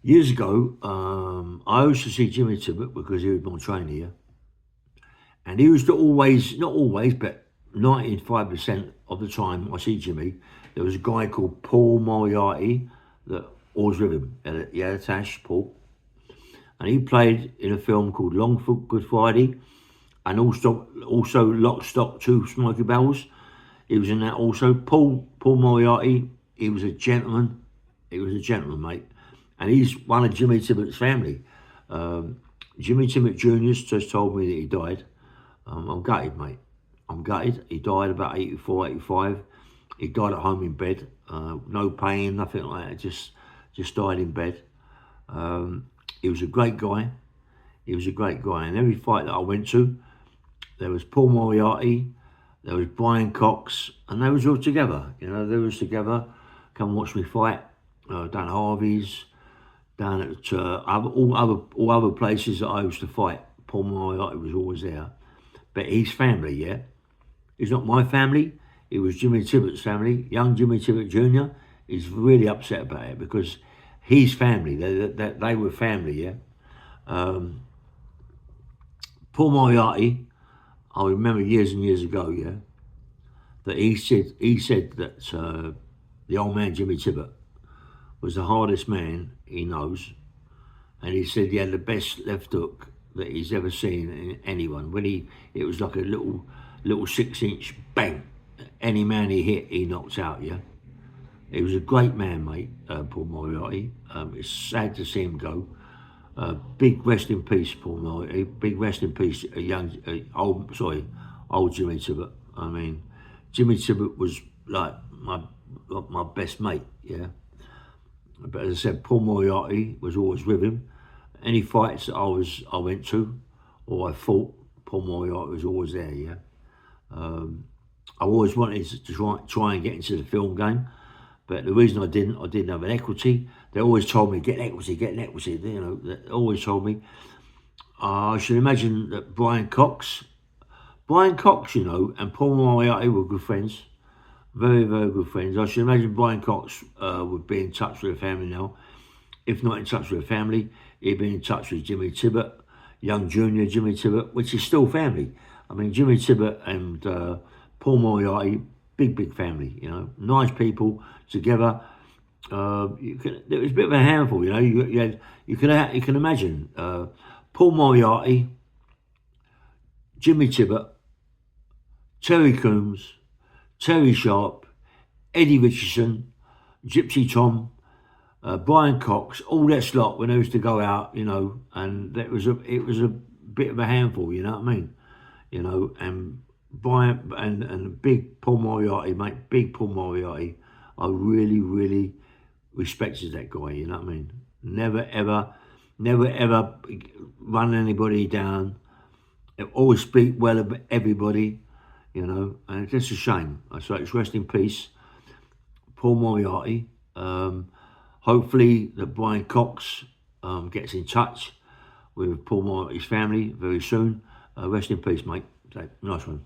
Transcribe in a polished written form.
Years ago, I used to see Jimmy Tibbet because he was my trainer here, and he used to always, not always, but 95% of the time I see Jimmy, there was a guy called Paul Moriarty that always with him. He had a tash, Paul, and he played in a film called Long for Good Friday, and also Lock, Stock, Two Smoky Barrels. He was in that also. Paul Moriarty, he was a gentleman. He was a gentleman, mate. And he's one of Jimmy Tibbet's family. Jimmy Tibbet Jr.'s just told me that he died. I'm gutted, mate. I'm gutted. He died about 84, 85. He died at home in bed. No pain, nothing like that. Just died in bed. He was a great guy. He was a great guy. And every fight that I went to, there was Paul Moriarty, there was Brian Cox, and they was all together. You know, they was together. Come watch me fight. Down at Harvey's, down at all other places that I used to fight. Paul Moriarty was always there. But his family, yeah? It's not my family. It was Jimmy Tibbet's family. Young Jimmy Tibbet Jr. is really upset about it because his family, they were family, yeah? Paul Moriarty, I remember years and years ago, yeah, that he said that the old man Jimmy Tibbet was the hardest man he knows, and he said he had the best left hook that he's ever seen in anyone. It was like a little 6-inch bang. Any man he hit, he knocked out. Yeah, he was a great man, mate. Paul Moriarty. It's sad to see him go. Big rest in peace, Paul Moriarty. Big rest in peace, old Jimmy Tibbet. I mean, Jimmy Tibbet was like my best mate. Yeah. But as I said, Paul Moriarty was always with him. Any fights that I went to or I fought, Paul Moriarty was always there, yeah. I always wanted to try and get into the film game, but the reason I didn't have an equity. They always told me, get an equity, you know, they always told me. I should imagine that Brian Cox, you know, and Paul Moriarty were good friends. Very, very good friends. I should imagine Brian Cox would be in touch with the family now. If not in touch with the family, he'd be in touch with Jimmy Tibbet, young junior Jimmy Tibbet, which is still family. I mean, Jimmy Tibbet and Paul Moriarty, big family, you know. Nice people together. It was a bit of a handful, you know. You can imagine Paul Moriarty, Jimmy Tibbet, Terry Coombs, Terry Sharp, Eddie Richardson, Gypsy Tom, Brian Cox, all that slot when they used to go out, you know, and it was a bit of a handful, you know what I mean? You know, and Brian and big Paul Moriarty, mate, big Paul Moriarty, I really respected that guy, you know what I mean? Never ever run anybody down. Always speak well of everybody. You know, and it's just a shame. So it's rest in peace, Paul Moriarty. Hopefully that Brian Cox gets in touch with Paul Moriarty's family very soon. Rest in peace, mate. So, nice one.